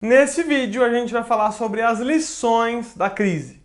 Nesse vídeo a gente vai falar sobre as lições da crise.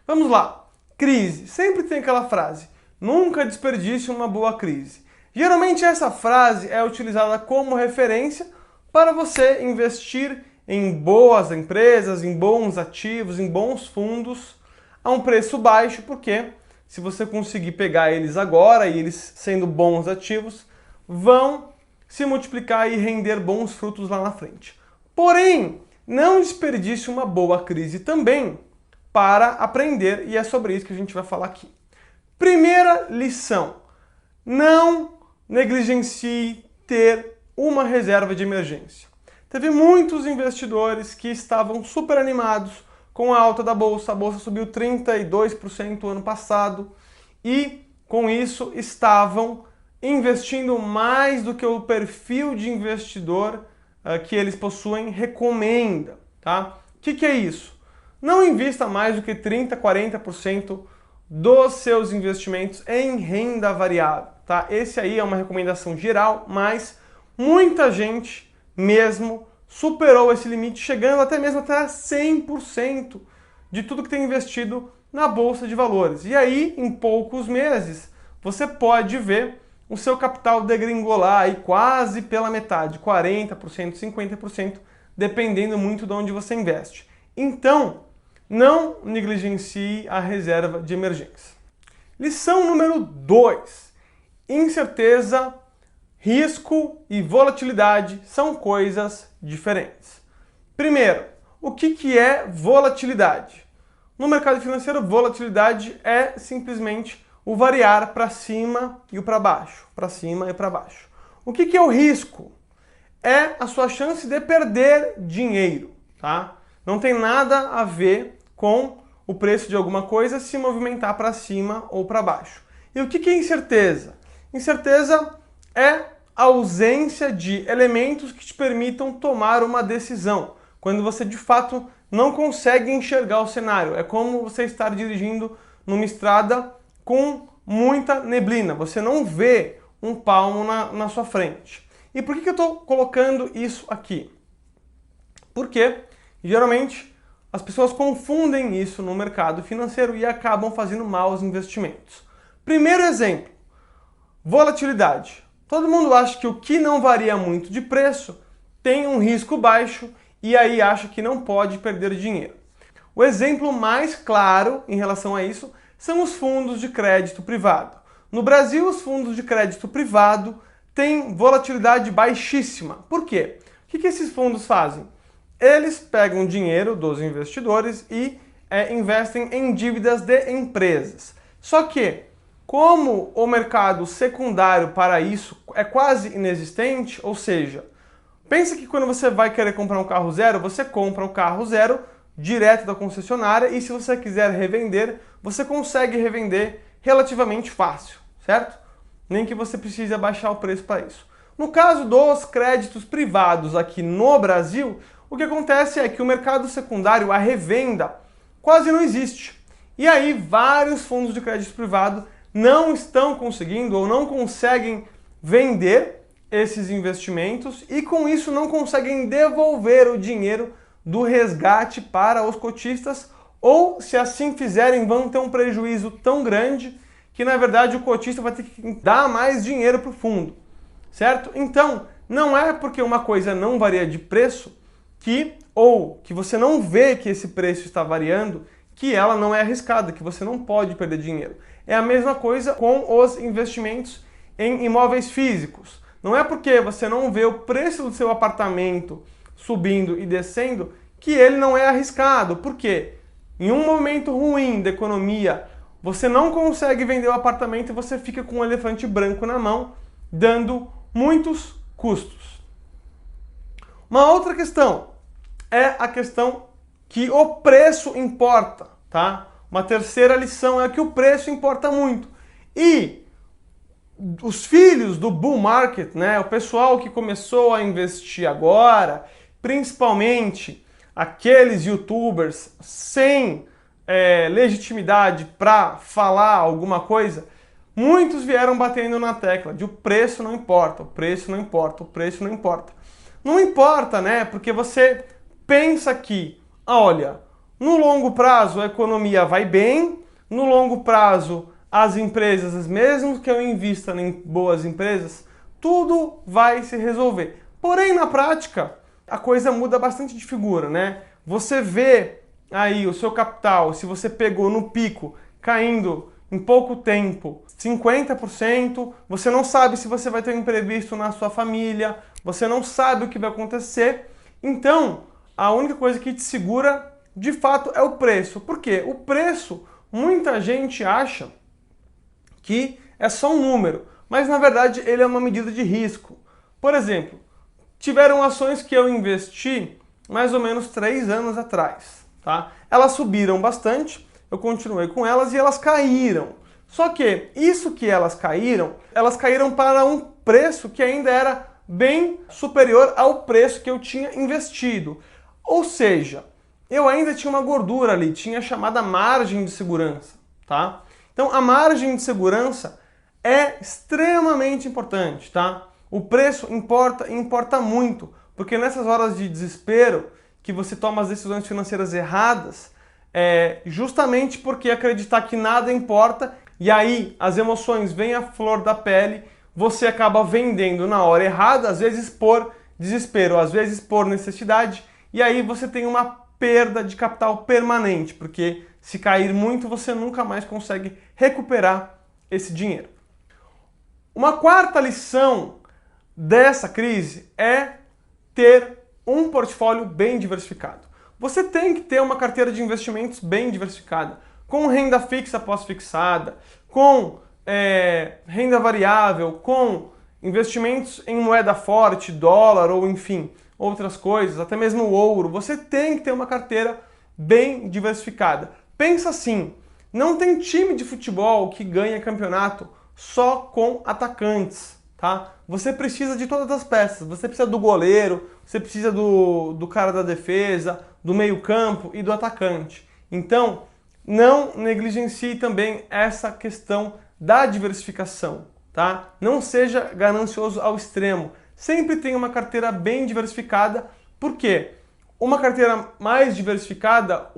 Vamos lá. Crise. Sempre tem aquela frase: nunca desperdice uma boa crise. Geralmente essa frase é utilizada como referência para você investir em boas empresas, em bons ativos, em bons fundos a um preço baixo, porque se você conseguir pegar eles agora e eles sendo bons ativos, vão se multiplicar e render bons frutos lá na frente. Porém, não desperdice uma boa crise também para aprender, e é sobre isso que a gente vai falar aqui. Primeira lição: não negligencie ter uma reserva de emergência. Teve muitos investidores que estavam super animados com a alta da bolsa. A bolsa subiu 32% ano passado e com isso estavam investindo mais do que o perfil de investidor que eles possuem recomenda, tá? O que é isso? Não invista mais do que 30, 40% dos seus investimentos em renda variável, tá? Esse aí é uma recomendação geral, mas muita gente mesmo superou esse limite, chegando até mesmo até 100% de tudo que tem investido na bolsa de valores. E aí, em poucos meses, você pode ver o seu capital degringolar aí quase pela metade, 40%, 50%, dependendo muito de onde você investe. Então, não negligencie a reserva de emergência. Lição número 2. Incerteza, risco e volatilidade são coisas diferentes. Primeiro, o que é volatilidade? No mercado financeiro, volatilidade é simplesmente o variar para cima e o para baixo, para cima e para baixo. O que é o risco? É a sua chance de perder dinheiro, tá? Não tem nada a ver com o preço de alguma coisa se movimentar para cima ou para baixo. E o que é incerteza? Incerteza é a ausência de elementos que te permitam tomar uma decisão, quando você de fato não consegue enxergar o cenário. É como você estar dirigindo numa estrada com muita neblina, você não vê um palmo na sua frente. E por que eu estou colocando isso aqui? Porque geralmente as pessoas confundem isso no mercado financeiro e acabam fazendo maus investimentos. Primeiro exemplo: volatilidade. Todo mundo acha que o que não varia muito de preço tem um risco baixo e aí acha que não pode perder dinheiro. O exemplo mais claro em relação a isso são os fundos de crédito privado. No Brasil, os fundos de crédito privado têm volatilidade baixíssima. Por quê? O que esses fundos fazem? Eles pegam dinheiro dos investidores e investem em dívidas de empresas. Só que, como o mercado secundário para isso é quase inexistente, ou seja, pensa que quando você vai querer comprar um carro zero, você compra o carro zero direto da concessionária e se você quiser revender, você consegue revender relativamente fácil, certo? Nem que você precise abaixar o preço para isso. No caso dos créditos privados aqui no Brasil, o que acontece é que o mercado secundário, a revenda, quase não existe. E aí vários fundos de crédito privado não estão conseguindo ou não conseguem vender esses investimentos e com isso não conseguem devolver o dinheiro do resgate para os cotistas, ou se assim fizerem vão ter um prejuízo tão grande que na verdade o cotista vai ter que dar mais dinheiro para o fundo, certo? Então, não é porque uma coisa não varia de preço ou que você não vê que esse preço está variando, que ela não é arriscada, que você não pode perder dinheiro. É a mesma coisa com os investimentos em imóveis físicos. Não é porque você não vê o preço do seu apartamento subindo e descendo que ele não é arriscado. Por quê? Em um momento ruim da economia, você não consegue vender o apartamento e você fica com um elefante branco na mão, dando muitos custos. Uma outra questão é a questão que o preço importa, tá? Uma terceira lição é que o preço importa muito. E os filhos do bull market, né, o pessoal que começou a investir agora, principalmente aqueles youtubers sem legitimidade para falar alguma coisa, Muitos vieram batendo na tecla de o preço não importa, o preço não importa, o preço não importa. Não importa, né? Porque você pensa que, olha, no longo prazo a economia vai bem, no longo prazo as empresas, mesmo que eu invista em boas empresas, tudo vai se resolver. Porém, na prática, a coisa muda bastante de figura, né? Você vê aí o seu capital, se você pegou no pico, caindo em pouco tempo 50%, você não sabe se você vai ter um imprevisto na sua família, você não sabe o que vai acontecer. Então, a única coisa que te segura, de fato, é o preço. Por quê? O preço, muita gente acha que é só um número, mas na verdade ele é uma medida de risco. Por exemplo, tiveram ações que eu investi mais ou menos 3 anos atrás, tá? Elas subiram bastante, eu continuei com elas e elas caíram. Só que isso que elas caíram para um preço que ainda era bem superior ao preço que eu tinha investido. Ou seja, eu ainda tinha uma gordura ali, tinha a chamada margem de segurança, tá? Então a margem de segurança é extremamente importante, tá? O preço importa e importa muito, porque nessas horas de desespero que você toma as decisões financeiras erradas, justamente porque acreditar que nada importa e aí as emoções vêm à flor da pele, você acaba vendendo na hora errada, às vezes por desespero, às vezes por necessidade, e aí você tem uma perda de capital permanente, porque se cair muito você nunca mais consegue recuperar esse dinheiro. Uma quarta lição dessa crise é ter um portfólio bem diversificado. Você tem que ter uma carteira de investimentos bem diversificada, com renda fixa pós-fixada, com renda variável, com investimentos em moeda forte, dólar ou enfim, outras coisas, até mesmo ouro. Você tem que ter uma carteira bem diversificada. Pensa assim, não tem time de futebol que ganha campeonato só com atacantes, tá? Você precisa de todas as peças, você precisa do goleiro, você precisa do cara da defesa, do meio-campo e do atacante. Então, não negligencie também essa questão da diversificação, tá? Não seja ganancioso ao extremo. Sempre tenha uma carteira bem diversificada, porque uma carteira mais diversificada,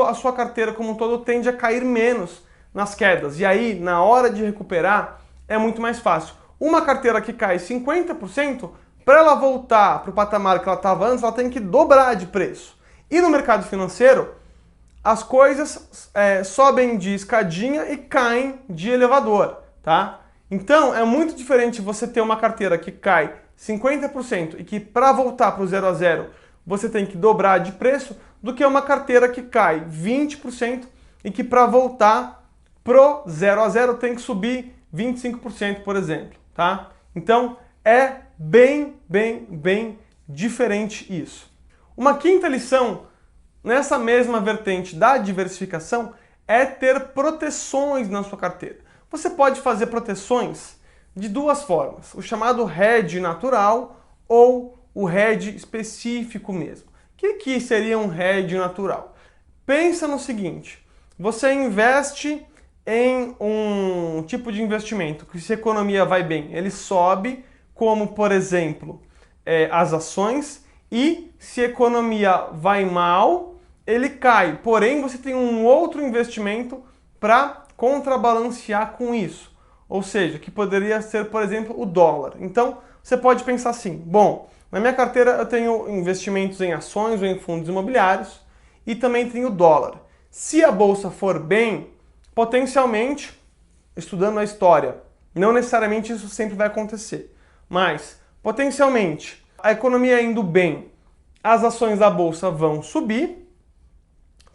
a sua carteira como um todo tende a cair menos nas quedas. E aí, na hora de recuperar, é muito mais fácil. Uma carteira que cai 50%, para ela voltar para o patamar que ela estava antes, ela tem que dobrar de preço. E no mercado financeiro, as coisas sobem de escadinha e caem de elevador, tá? Então, é muito diferente você ter uma carteira que cai 50% e que para voltar para o 0 a 0 você tem que dobrar de preço, do que uma carteira que cai 20% e que para voltar pro 0 a 0 tem que subir 25%, por exemplo, tá? Então, é bem diferente isso. Uma quinta lição nessa mesma vertente da diversificação é ter proteções na sua carteira. Você pode fazer proteções de duas formas, o chamado hedge natural ou o hedge específico mesmo. O que seria um hedge natural? Pensa no seguinte, você investe em um tipo de investimento que, se a economia vai bem, ele sobe, como por exemplo as ações, e se a economia vai mal, ele cai. Porém, você tem um outro investimento para contrabalancear com isso. Ou seja, que poderia ser, por exemplo, o dólar. Então, você pode pensar assim, bom, na minha carteira eu tenho investimentos em ações ou em fundos imobiliários e também tenho dólar. Se a bolsa for bem, potencialmente, estudando a história, não necessariamente isso sempre vai acontecer, mas potencialmente, a economia indo bem, as ações da bolsa vão subir,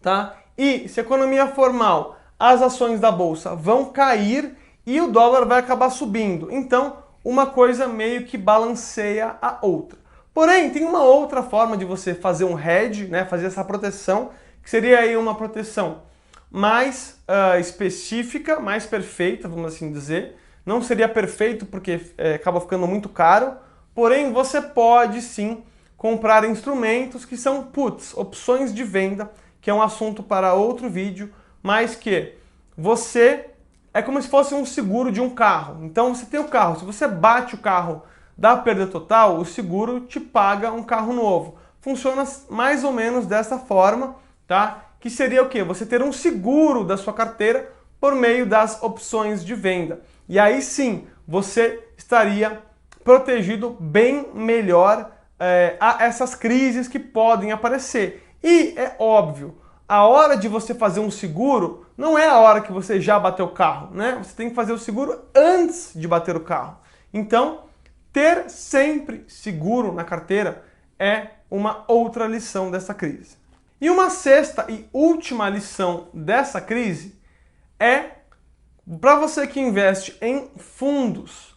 tá? E se a economia for mal, as ações da bolsa vão cair e o dólar vai acabar subindo. Então, uma coisa meio que balanceia a outra. Porém, tem uma outra forma de você fazer um hedge, né, fazer essa proteção, que seria aí uma proteção mais específica, mais perfeita, vamos assim dizer. Não seria perfeito porque acaba ficando muito caro, porém você pode sim comprar instrumentos que são puts, opções de venda, que é um assunto para outro vídeo, mas que você é como se fosse um seguro de um carro. Então você tem o carro, se você bate o carro, dá perda total, o seguro te paga um carro novo. Funciona mais ou menos dessa forma, tá? Que seria o quê? Você ter um seguro da sua carteira por meio das opções de venda. E aí sim, você estaria protegido bem melhor a essas crises que podem aparecer. E é óbvio, a hora de você fazer um seguro não é a hora que você já bateu o carro, né? Você tem que fazer o seguro antes de bater o carro. Então, ter sempre seguro na carteira é uma outra lição dessa crise. E uma sexta e última lição dessa crise é para você que investe em fundos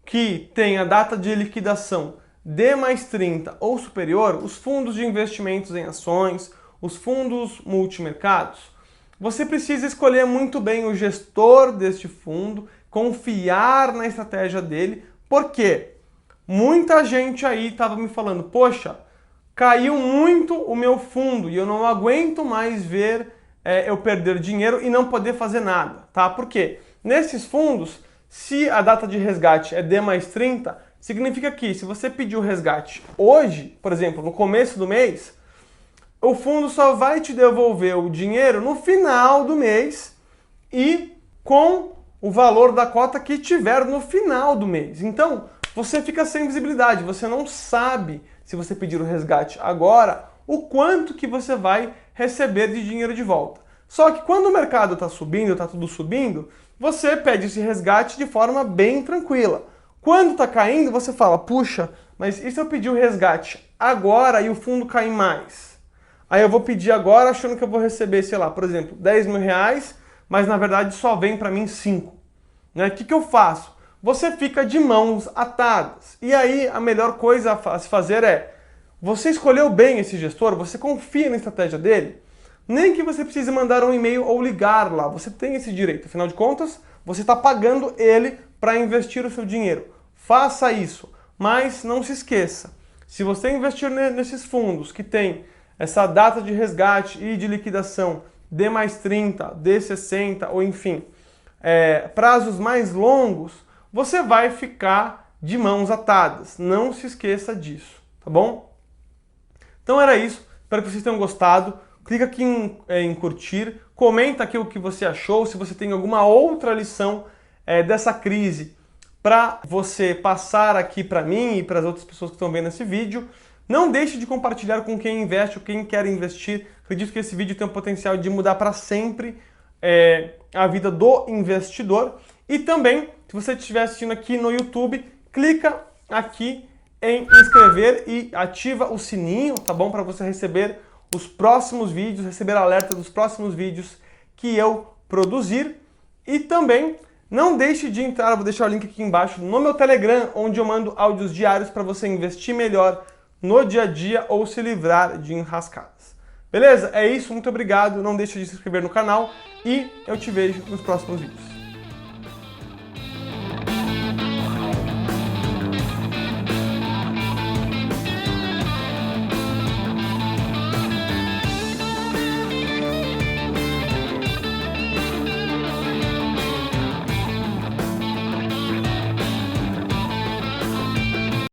que tem a data de liquidação D+30 ou superior, os fundos de investimentos em ações, os fundos multimercados, você precisa escolher muito bem o gestor deste fundo, confiar na estratégia dele, porque muita gente aí estava me falando, poxa, caiu muito o meu fundo e eu não aguento mais ver eu perder dinheiro e não poder fazer nada, tá? Por quê? Nesses fundos, se a data de resgate é D+30, significa que se você pedir o resgate hoje, por exemplo, no começo do mês, o fundo só vai te devolver o dinheiro no final do mês e com o valor da cota que tiver no final do mês. Então, você fica sem visibilidade, você não sabe, se você pedir o resgate agora, o quanto que você vai receber de dinheiro de volta. Só que quando o mercado está subindo, está tudo subindo, você pede esse resgate de forma bem tranquila. Quando está caindo, você fala, puxa, mas e se eu pedir o resgate agora e o fundo cair mais? Aí eu vou pedir agora achando que eu vou receber, sei lá, por exemplo, 10 mil reais, mas na verdade só vem para mim 5. Né? O que eu faço? Você fica de mãos atadas. E aí a melhor coisa a se fazer é, você escolheu bem esse gestor, você confia na estratégia dele, nem que você precise mandar um e-mail ou ligar lá, você tem esse direito. Afinal de contas, você está pagando ele para investir o seu dinheiro. Faça isso, mas não se esqueça, se você investir nesses fundos que tem essa data de resgate e de liquidação D+30, D60 ou enfim, prazos mais longos, você vai ficar de mãos atadas. Não se esqueça disso, tá bom? Então era isso, espero que vocês tenham gostado. Clica aqui em curtir, comenta aqui o que você achou, se você tem alguma outra lição dessa crise para você passar aqui para mim e para as outras pessoas que estão vendo esse vídeo. Não deixe de compartilhar com quem investe ou quem quer investir. Acredito que esse vídeo tem o potencial de mudar para sempre a vida do investidor. E também, se você estiver assistindo aqui no YouTube, clica aqui em inscrever e ativa o sininho, tá bom? Para você receber os próximos vídeos, receber alerta dos próximos vídeos que eu produzir. E também não deixe de entrar, vou deixar o link aqui embaixo, no meu Telegram, onde eu mando áudios diários para você investir melhor no dia a dia ou se livrar de enrascadas. Beleza? É isso, muito obrigado, não deixe de se inscrever no canal e eu te vejo nos próximos vídeos.